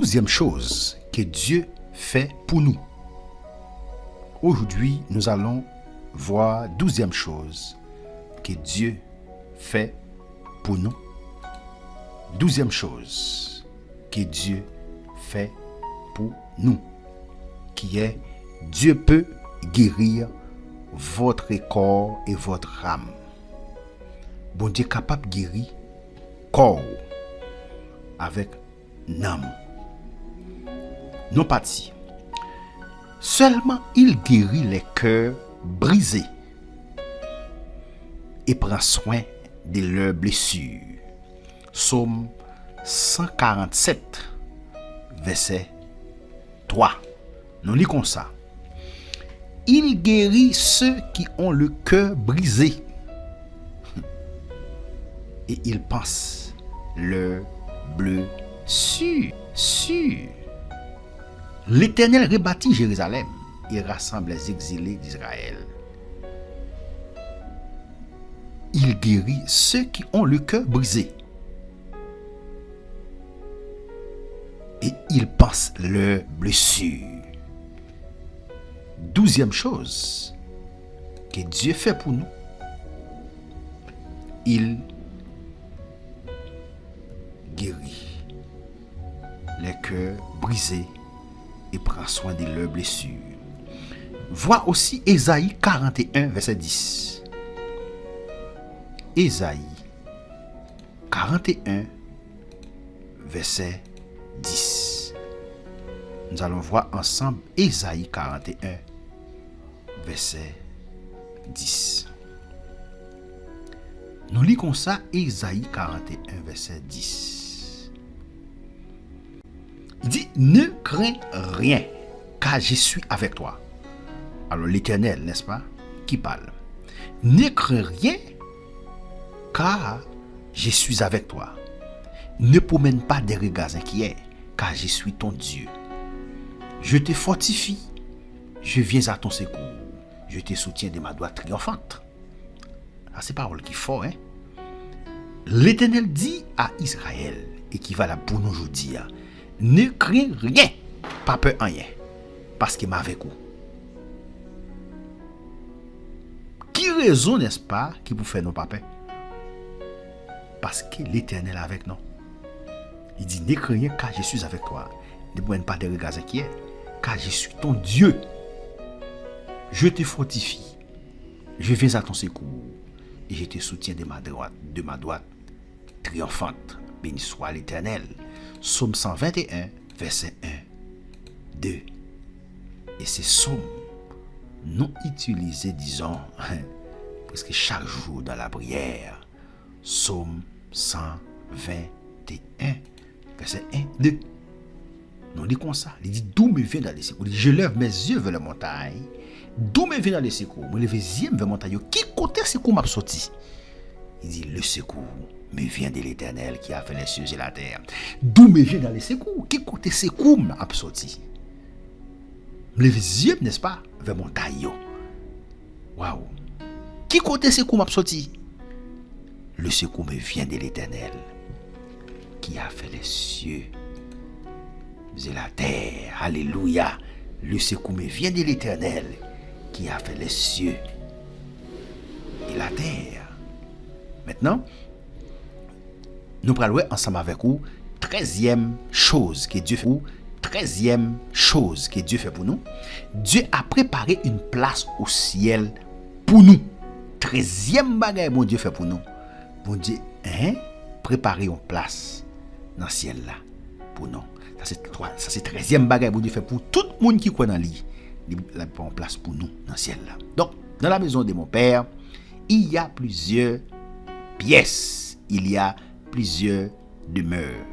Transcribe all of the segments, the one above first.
12e chose que Dieu fait pour nous. Aujourd'hui, nous allons voir 12e chose que Dieu fait pour nous. 12e chose que Dieu fait pour nous, qui est Dieu peut guérir votre corps et votre âme. Bon Dieu est capable de guérir corps avec l'âme. Non parti. Seulement il guérit les cœurs brisés et prend soin de leurs blessures. Psaume 147, verset 3. Nous lisons ça. Il guérit ceux qui ont le cœur brisé et il pense leur blessure. L'Éternel rebâtit Jérusalem et rassemble les exilés d'Israël. Il guérit ceux qui ont le cœur brisé et il pense leurs blessures. 12e chose que Dieu fait pour nous, il guérit les cœurs brisés et prend soin de leurs blessures. Vois aussi Ésaïe 41, verset 10. Ésaïe 41, verset 10. Nous allons voir ensemble Ésaïe 41, verset 10. Nous lisons ça, Ésaïe 41, verset 10. Il dit, ne crains rien, car je suis avec toi. Alors l'Éternel, n'est-ce pas, qui parle. Ne crains rien, car je suis avec toi. Ne promène pas des regards inquiets, car je suis ton Dieu. Je te fortifie, je viens à ton secours. Je te soutiens de ma droite triomphante. Ah, c'est parole qui est fort, hein? L'Éternel dit à Israël, et qui va là pour nous aujourd'hui, ne crains rien, pas peur en rien, parce qu'il m'a avec vous. Qui raison, n'est-ce pas, qui vous fait nos pas peur? Parce que l'Éternel est avec nous. Il dit, ne crains rien, car je suis avec toi. Ne prenne pas de regards inquiets, car je suis ton Dieu. Je te fortifie, je viens à ton secours, et je te soutiens de ma droite triomphante. Béni soit l'Éternel. Psaume 121, verset 1, 2. Et ces psaumes non utilisés, disons, presque chaque jour dans la prière. Psaume 121, verset 1, 2. Nous lisons ça. Il dit, d'où me vient dans les secours? Je lève mes yeux vers la montagne. D'où me vient dans les secours? Je lève les yeux vers la montagne. Qui côté secours m'a sorti? Il dit, le secours me vient de l'Éternel qui a fait les cieux et la terre. D'où me vient dans les secours? Qui côté secours m'a sorti? Je lève les yeux, n'est-ce pas, vers la montagne. Waouh! Qui côté secours m'a sorti? Le secours me vient de l'Éternel qui a fait les cieux et la terre. Alléluia. Le secours me vient de l'Éternel qui a fait les cieux et la terre. Maintenant, nous parlons ensemble avec vous 13e chose que Dieu fait pour nous. 13e chose que Dieu fait pour nous. Dieu a préparé une place au ciel pour nous. 13e bagage mon Dieu fait pour nous. Bon Dieu, préparer une place dans le ciel là pour nous. Ça c'est 13e bagage bon Dieu fait pour tout le monde qui croit dans lui. Il a une place pour nous dans le ciel là. Donc, dans la maison de mon père, il y a plusieurs pièces, il y a plusieurs demeures.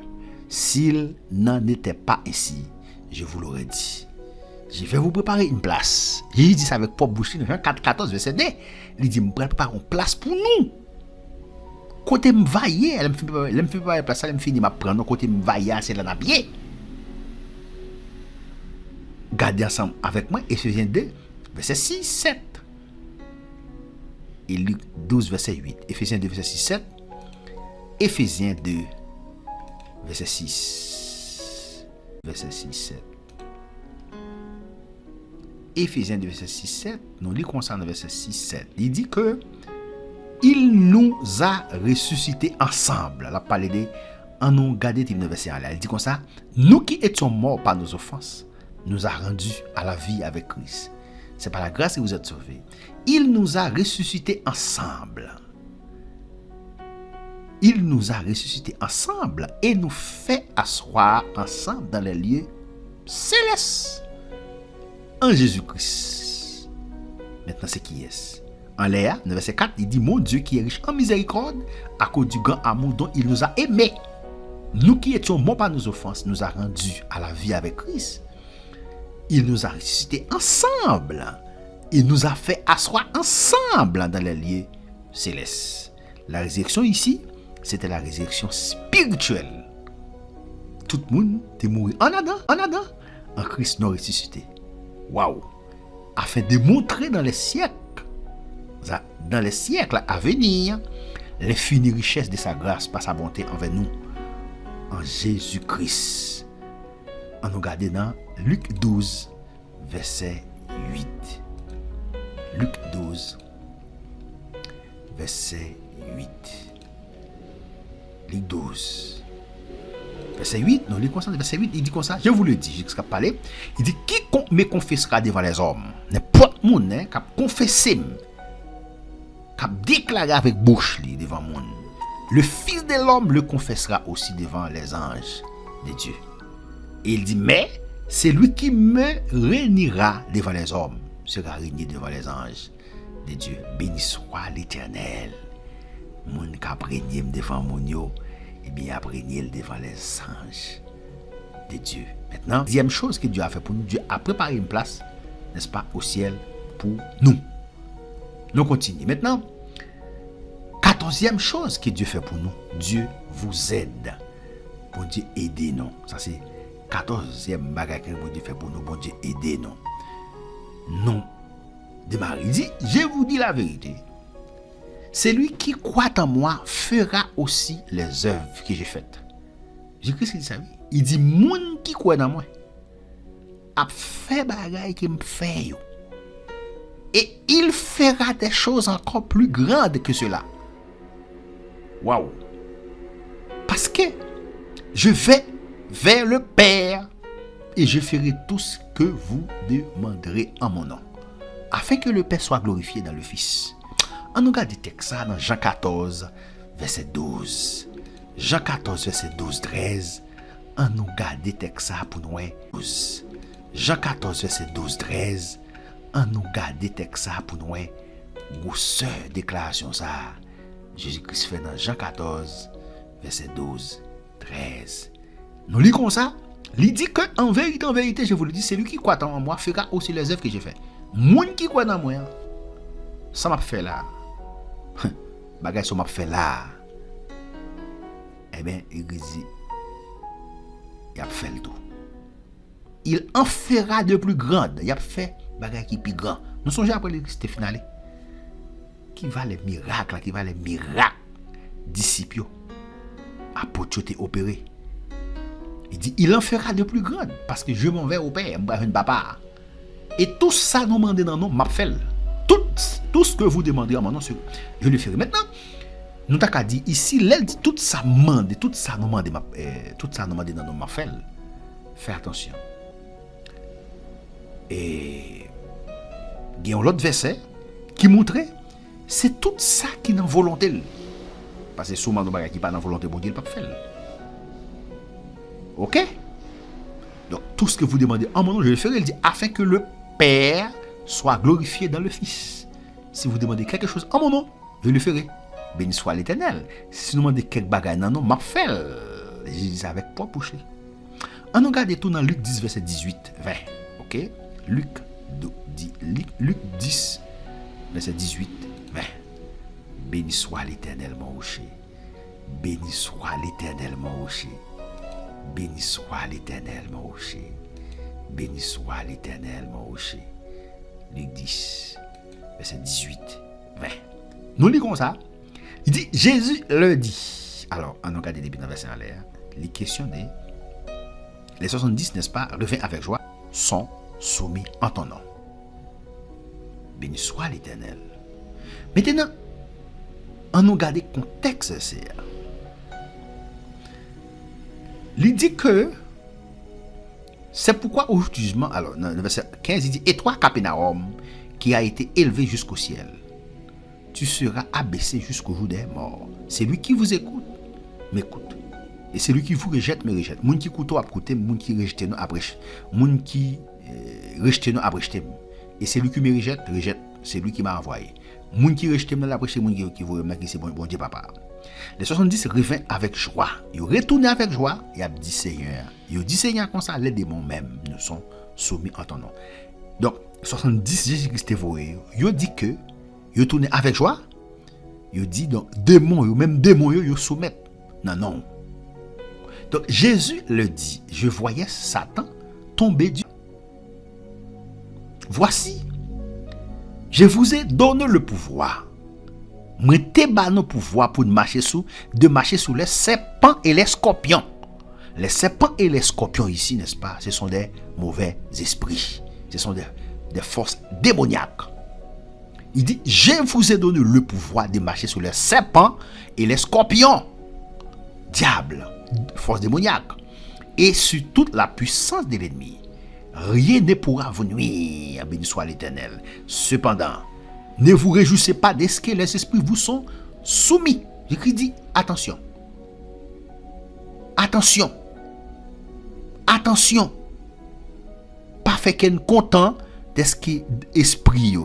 S'il n'en était pas ainsi, je vous l'aurais dit. Je vais vous préparer une place. J'ai dit ça avec Paul Boucher dans Jean 4,14 verset 2. Il dit, me prépare une place pour nous. Côté me vailler, elle me fait préparer place, elle me finit ma prendre côté me vailler, c'est là dans pied. Gardez ensemble avec moi Ephésiens 2 verset 6 7. Et Luc 12 verset 8. Ephésiens 2 verset 6 7. Ephésiens 2 verset 6 verset 6-7. Éphésiens 2, verset 6-7, nous lisons comme ça dans verset 6-7. Il dit que il nous a ressuscités ensemble. La parole de en nous garder dans verset là. Il dit comme ça, nous qui étions morts par nos offenses, nous a rendus à la vie avec Christ. C'est par la grâce que vous êtes sauvés. Il nous a ressuscités ensemble. Il nous a ressuscités ensemble et nous fait asseoir ensemble dans les lieux célestes en Jésus-Christ. Maintenant, c'est qui est-ce? En Léa, dans verset 4, il dit, mon Dieu qui est riche en miséricorde, à cause du grand amour dont il nous a aimés. Nous qui étions morts par nos offenses, nous a rendus à la vie avec Christ. Il nous a ressuscités ensemble. Il nous a fait asseoir ensemble dans les lieux célestes. La résurrection ici, c'était la résurrection spirituelle. Tout le monde est mort en Adam. En Christ nous ressuscité. Waouh! Afin de montrer dans les siècles à venir, l'infinie richesse de sa grâce par sa bonté envers nous, en Jésus-Christ. On nous regarde dans Luc 12, verset 8. Luc 12, verset 8. Luc 12, verset 8. Non, verset 8, il dit comme ça, je vous le dis, jusqu'à parler. Il dit, quiconque me confessera devant les hommes, n'importe monde, qui a confessé, qui a déclaré avec bouche devant le monde, le Fils de l'homme le confessera aussi devant les anges de Dieu. Et il dit, mais c'est lui qui me réunira devant les hommes, sera régné devant les anges de Dieu. Béni soit l'Éternel. Moun qui a régné devant mon yo, et bien a régné devant les anges de Dieu. Maintenant, deuxième chose que Dieu a fait pour nous, Dieu a préparé une place, n'est-ce pas, au ciel pour nous. Nous continuons. Maintenant, 14e chose que Dieu fait pour nous, Dieu vous aide. Bon Dieu aide nous. Ça c'est 14e bagage que bon Dieu fait pour nous, bon Dieu aide nous. Non. Démarre, il dit, je vous dis la vérité. Celui qui croit en moi fera aussi les œuvres que j'ai faites. Jésus-Christ dit ça. Il dit, moun qui croit en moi a fait bagage qui me fait yo. Et il fera des choses encore plus grandes que cela. Waouh! Parce que je vais vers le Père et je ferai tout ce que vous demanderez en mon nom, afin que le Père soit glorifié dans le Fils. On regarde le texte dans Jean 14, verset 12. Jean 14, verset 12, 13. On regarde le texte pour nous. Jean 14, verset 12, 13. On regarde le texte pour nous. Grosse déclaration ça. Jésus-Christ fait dans Jean 14, verset 12, 13. Nous lisons comme ça. Il dit que en vérité, je vous le dis, celui qui croit en moi fera aussi les œuvres que j'ai fait. Moun qui croit en moi, ça m'a fait là. Bagay ça m'a fait là. Eh bien, il dit, il a fait le tout. Il en fera de plus grandes. Il a fait bagay qui plus grand. Nous songeons après l'église finale. Qui va les miracles, disciples, apôtres opérés. Il dit, il en fera de plus grandes, parce que je m'en vais au Père, je ne papa. Et tout ça nous demande dans nos m'a fait. Tout ce que vous demandez en mon nom, je le ferai. Maintenant, nous t'avons dit ici, l'elle dit tout ça demande, tout ça nous demande dans nos m'a fait. Fais attention. Et il y a un autre verset qui montrait c'est tout ça qui est dans la volonté. Parce que souvent, nous ne qui pas dans la volonté, bon Dieu, il ne peut pas faire. Ok? Donc, tout ce que vous demandez en mon nom, je le ferai. Il dit, afin que le Père soit glorifié dans le Fils. Si vous demandez quelque chose en mon nom, je le ferai. Béni soit l'Éternel. Si vous demandez quelque chose dans non, je fait. Je dis avec propre bouche. On regarde tout dans Luc 10, verset 18, 20. Ok? Luc 10, verset 18, 20. Béni soit l'Éternel, mon rocher. Béni soit l'Éternel, mon rocher. Béni soit l'Éternel, mon rocher. Béni soit l'Éternel, mon rocher. Luc 10, verset 18, 20. Nous lisons ça. Il dit, Jésus leur dit. Alors, on regarde depuis dans le verset en l'air. Les questions de les 70, n'est-ce pas, reviens avec joie, sont soumis en ton nom. Béni soit l'Éternel. Maintenant, on nous garde le contexte, c'est. Il dit que c'est pourquoi au jugement, alors, dans le verset 15, il dit, et toi, Capernaum, qui a été élevé jusqu'au ciel, tu seras abaissé jusqu'au jour des morts. C'est lui qui vous écoute, m'écoute. Et c'est lui qui vous rejette, me rejette. Moun qui couteau a coûté, moun qui rejette nous après. Moun qui rejette nous après. Et c'est lui qui me rejette, rejette. C'est lui qui m'a envoyé. Moun qui rejette nous après, c'est moun qui vous remarque, c'est bon Dieu papa. Les 70 revint avec joie. Ils retournent avec joie. Et a dit Seigneur. Ils dit Seigneur comme ça, les démons même nous sont soumis en ton nom. Donc 70 Jésus-Christ est voué. Ils dit que ils tournent avec joie. Ils dit donc démons, même démons ils soumettent. Non. Donc Jésus le dit, je voyais Satan tomber du... Voici, je vous ai donné le pouvoir. Moi t'ai donné le pouvoir pour marcher sous les serpents et les scorpions. Les serpents et les scorpions ici, n'est-ce pas, ce sont des mauvais esprits. Ce sont des forces démoniaques. Il dit, je vous ai donné le pouvoir de marcher sur les serpents et les scorpions. Diable, force démoniaque, et sur toute la puissance de l'ennemi. Rien ne pourra vous nuire, béni soit l'Éternel. Cependant, ne vous réjouissez pas de ce que les esprits vous sont soumis. Jésus dit, attention. Attention. Attention. Pas fait qu'un content de ce que esprit,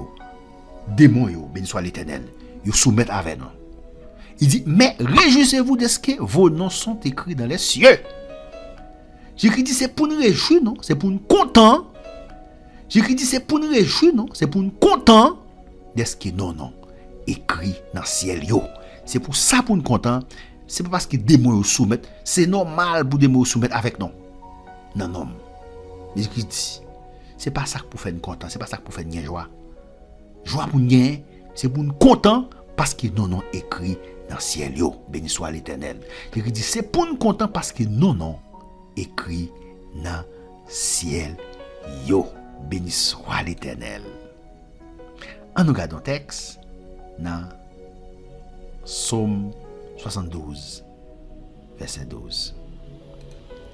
démon, béni soit l'Éternel, ils soumettent avec nous. Il dit, mais réjouissez-vous de ce que vos noms sont écrits dans les cieux. Jésus dit, c'est pour nous réjouir, non? C'est pour nous content. Jésus dit, c'est pour nous réjouir, non? C'est pour nous content de ce que nos noms écrits dans le ciel. C'est pour ça pour nous content. C'est pas parce que des mots soumettent. C'est normal pour des mots soumettre avec nous. Non. Jésus dit, c'est pas ça pour faire nous content. C'est pas ça pour faire nous joie. Joie pour nous, c'est pour nous content parce que nos noms écrits dans le ciel, béni soit l'Éternel. Il dit, c'est pour nous content parce que nos noms écrits dans le ciel, béni soit l'Éternel. En nous regardant le texte, dans Psaume 72, verset 12.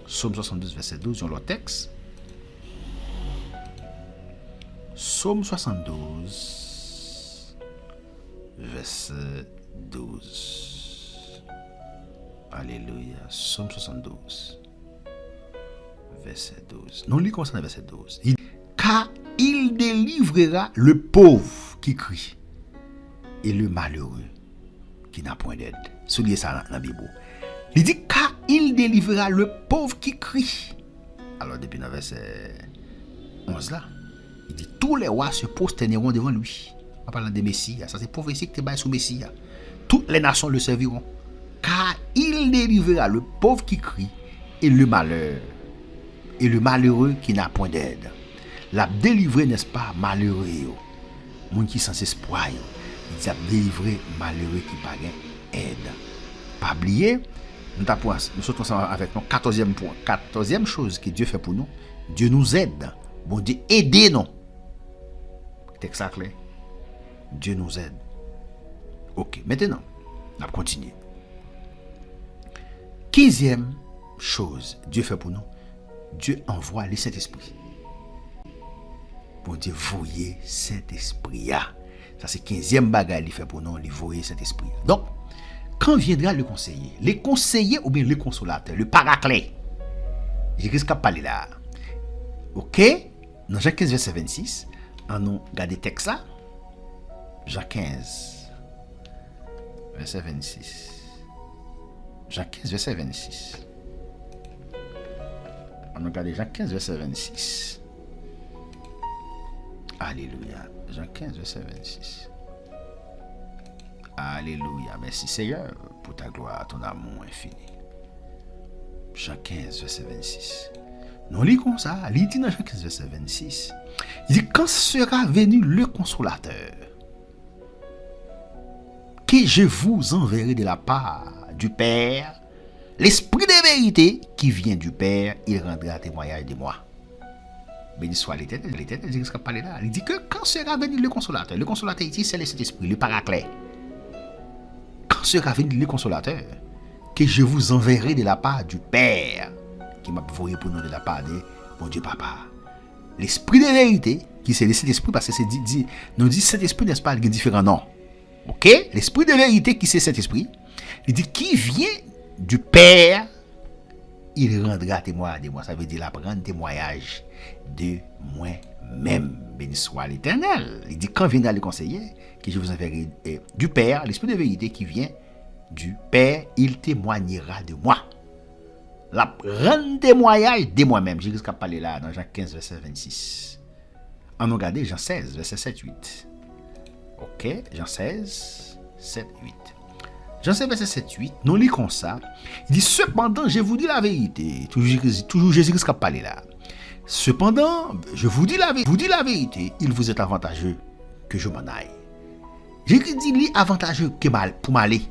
Psaume 72, verset 12, dans l'autre texte. Psaume 72, verset 12. Alléluia. Psaume 72, verset 12. Non, lis comme ça, verset 12. Car il délivrera le pauvre qui crie et le malheureux qui n'a point d'aide. Soulignez ça dans la Bible. Il dit, car il délivrera le pauvre qui crie. Alors, depuis le verset 11 là, il dit, tous les rois se prosterneront devant lui. En parlant de Messie, ça c'est prophétie que tu es sous Messie. Toutes les nations le serviront. Car il délivrera le pauvre qui crie et le malheureux qui n'a point d'aide. La délivrer, n'est-ce pas, malheureux, moun qui sans espoir, il a délivré malheureux qui n'a pas d'aide. Pas oublier, nous sommes ensemble avec nous. 14e point, 14e chose que Dieu fait pour nous, Dieu nous aide. Bon Dieu aide nous. C'est ça clair. Dieu nous aide. Ok, maintenant, on va continuer. 15e chose, Dieu fait pour nous, Dieu envoie le Saint-Esprit. Bon Dieu, voyez Saint-Esprit. Ça, c'est 15e bagage qu'il fait pour nous, il voyez Saint-Esprit. Donc, quand viendra le conseiller ou bien le consolateur, le paraclet, j'ai risque de parler là. Ok? Dans Jean 15, verset 26, on a regardé le texte là. Jean 15, verset 26. Jean 15, verset 26. On a regardé Jean 15, verset 26. Alléluia. Jean 15, verset 26. Alléluia. Merci Seigneur pour ta gloire, ton amour infini. Jean 15, verset 26. Non, lit comme ça. Il dit dans Jean 15, verset 26. Il dit, quand sera venu le consolateur, que je vous enverrai de la part du Père, l'Esprit de vérité qui vient du Père, il rendra témoignage de moi. Béni soit l'Éternel. L'Éternel dit ce qu'il parle là. Il dit que quand sera venu le consolateur ici, c'est le Saint-Esprit, le paraclet. Quand sera venu le consolateur, que je vous enverrai de la part du Père, qui m'a envoyé pour nous de la part de mon Dieu Papa. L'Esprit de vérité, qui c'est le Saint-Esprit, parce que c'est nous dit Saint-Esprit, n'est-ce pas, il y a différents noms. Ok? L'Esprit de vérité, qui c'est cet esprit, il dit qui vient du Père, il rendra témoignage de moi. Ça veut dire, il prendre témoignage de moi-même. Béni soit l'Éternel. Il dit, quand viendra le conseiller, que je vous enverrai du Père, l'Esprit de vérité qui vient du Père, il témoignera de moi. La rendre témoignage de moi-même. J'ai jusqu'à parler là dans Jean 15, verset 26. On a regardé Jean 16, verset 7, 8. Ok, Jean 16, 7, 8. Jean 16, verset 7, 8, nous lisons comme ça. Il dit, cependant, je vous dis la vérité. Toujours Jésus-Christ qui a parlé là. Cependant, je vous dis la vérité, il vous est avantageux que je m'en aille. Jésus dit, il est avantageux pour m'aller.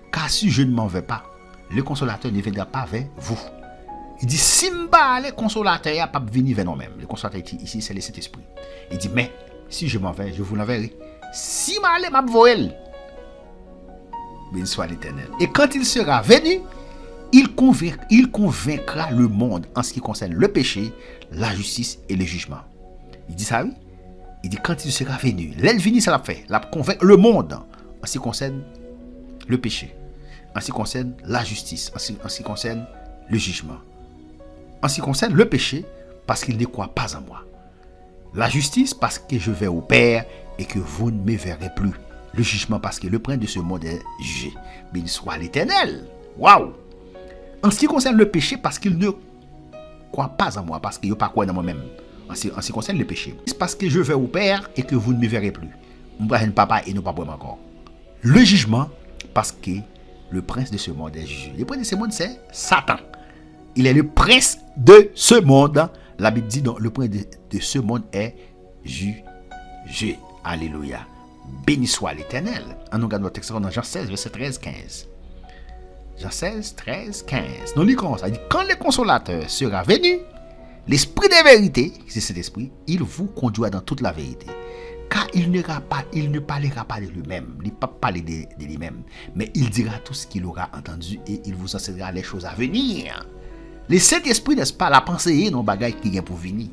Car si je ne m'en vais pas, le consolateur ne viendra pas vers vous. Il dit, si je ne vais pas, le consolateur ne va pas venir vers nous-mêmes. Le consolateur ici, c'est le Saint-Esprit. Il dit, mais si je m'en vais, je vous l'enverrai. Si je m'en vais, je vais. Béni soit l'Éternel. Et quand il sera venu, il convaincra le monde en ce qui concerne le péché, la justice et le jugement. Il dit ça, oui? Il dit quand il sera venu, l'Elvini, ça l'a fait, l'a convaincre le monde en ce qui concerne le péché, en ce qui concerne la justice, en ce qui concerne le jugement. En ce qui concerne le péché, parce qu'il ne croit pas en moi. La justice, parce que je vais au Père et que vous ne me verrez plus. Le jugement, parce que le prince de ce monde est jugé. Béni soit l'Éternel. Waouh! En ce qui concerne le péché, parce qu'il ne croit pas en moi, parce qu'il ne pas croit dans moi-même. En ce qui concerne le péché. C'est parce que je vais au Père et que vous ne me verrez plus. Mon papa et nous pas encore. Le jugement, parce que le prince de ce monde est jugé. Le prince de ce monde, c'est Satan. Il est le prince de ce monde. La Bible dit donc le prince de ce monde est jugé. Alléluia. Béni soit l'Éternel. On regarde notre texte dans Jean 16, verset 13, 15. Jean 16, 13, 15. Nous lisons ça. Il dit, quand le consolateur sera venu, l'Esprit de vérité, c'est cet esprit, il vous conduira dans toute la vérité. Car il ne parlera pas de lui-même, il ne va pas parler de lui-même, mais il dira tout ce qu'il aura entendu et il vous enseignera les choses à venir. Le Saint-Esprit, n'est-ce pas, la pensée non bagaille qui vient pour venir.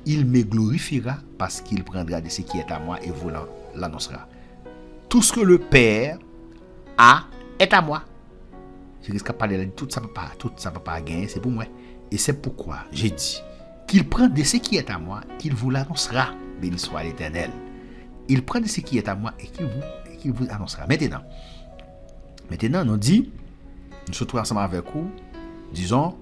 Il me glorifiera parce qu'il prendra de ce qui est à moi et vous l'annoncera. Tout ce que le Père a est à moi. Je risque de parler de tout ça peut pas gagner, c'est pour moi. Et c'est pourquoi j'ai dit qu'il prend de ce qui est à moi, qu'il vous l'annoncera. Béni soit l'Éternel. Il prend de ce qui est à moi et qu'il vous annoncera. Maintenant, nous dit, nous sommes ensemble avec vous, disons,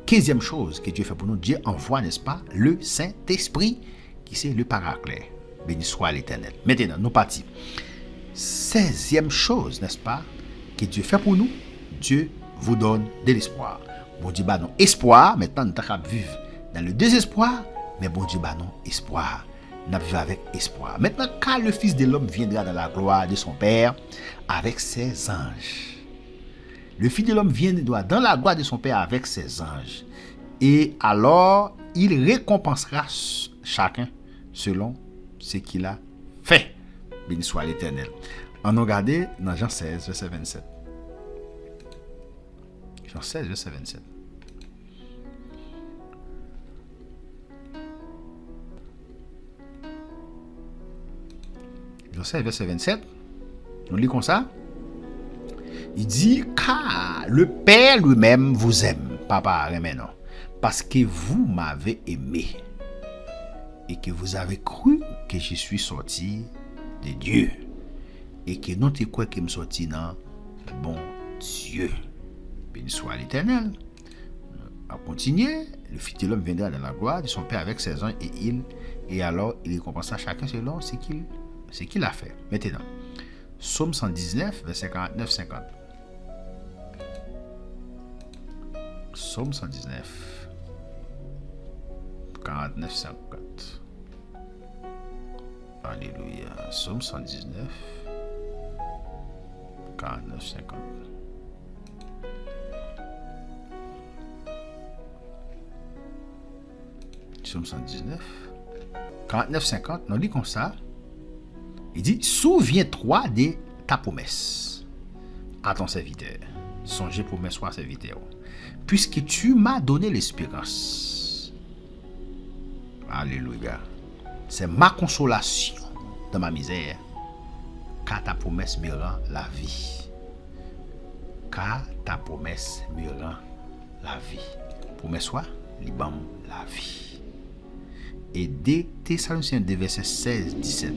15e chose que Dieu fait pour nous, Dieu envoie, n'est-ce pas, le Saint-Esprit, qui c'est le paraclet. Béni soit l'Éternel. Maintenant, nous partons. 16e chose, n'est-ce pas, que Dieu fait pour nous, Dieu vous donne de l'espoir. Bon Dieu, bah non, espoir, maintenant, nous avons vivre dans le désespoir, mais bon Dieu, bah non, espoir. Nous vivons avec espoir. Maintenant, quand le Fils de l'homme viendra dans la gloire de son Père, avec ses anges, le Fils de l'homme viendra dans la gloire de son Père avec ses anges. Et alors, il récompensera chacun selon ce qu'il a fait. Béni soit l'Éternel. On a regardé dans Jean 16, verset 27. Jean 16, verset 27. Jean 16, verset 27. On lit comme ça. Il dit, car le Père lui-même vous aime, papa, maintenant, parce que vous m'avez aimé et que vous avez cru que je suis sorti de Dieu et que non t'es quoi qui me sorti dans bon Dieu. Béni soit l'Éternel. À continuer, le Fils de l'homme viendra dans la gloire de son Père avec ses anges et alors il récompensera chacun selon ce qu'il a fait. Maintenant, Psaume 119, verset 49-50. Psaume 119, 49-50. Alléluia. Psaume 119, 49-50. psaume 119, 49-50, nous lit comme ça. Il dit, souviens-toi de ta promesse à ton serviteur. Songez promesse à serviteur. Puisque tu m'as donné l'espérance. Alléluia. C'est ma consolation dans ma misère. Car ta promesse me rend la vie. Car ta promesse me rend la vie. Promesse quoi? Libam la vie. Et 2 Thessaloniciens 2 verset 16-17.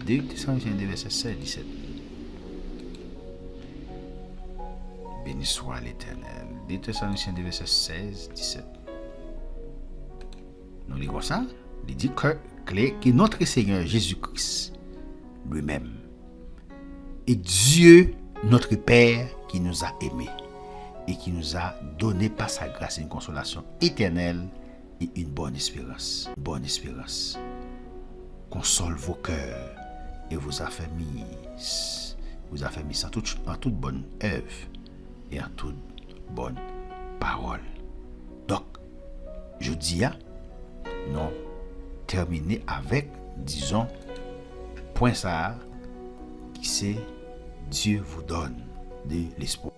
2 Thessaloniciens 2 verset 16-17. Béni soit l'Éternel. 2 Thessaloniciens 2 verset 16-17. Nous lisons ça. Il dit que notre Seigneur Jésus-Christ lui-même est Dieu notre Père qui nous a aimés et qui nous a donné par sa grâce une consolation éternelle et une bonne espérance. Bonne espérance. Console vos cœurs et vous affermisse en toute bonne œuvre et en toute bonne parole. Donc, je dis non, terminer avec, disons, point ça, qui c'est Dieu vous donne de l'espoir.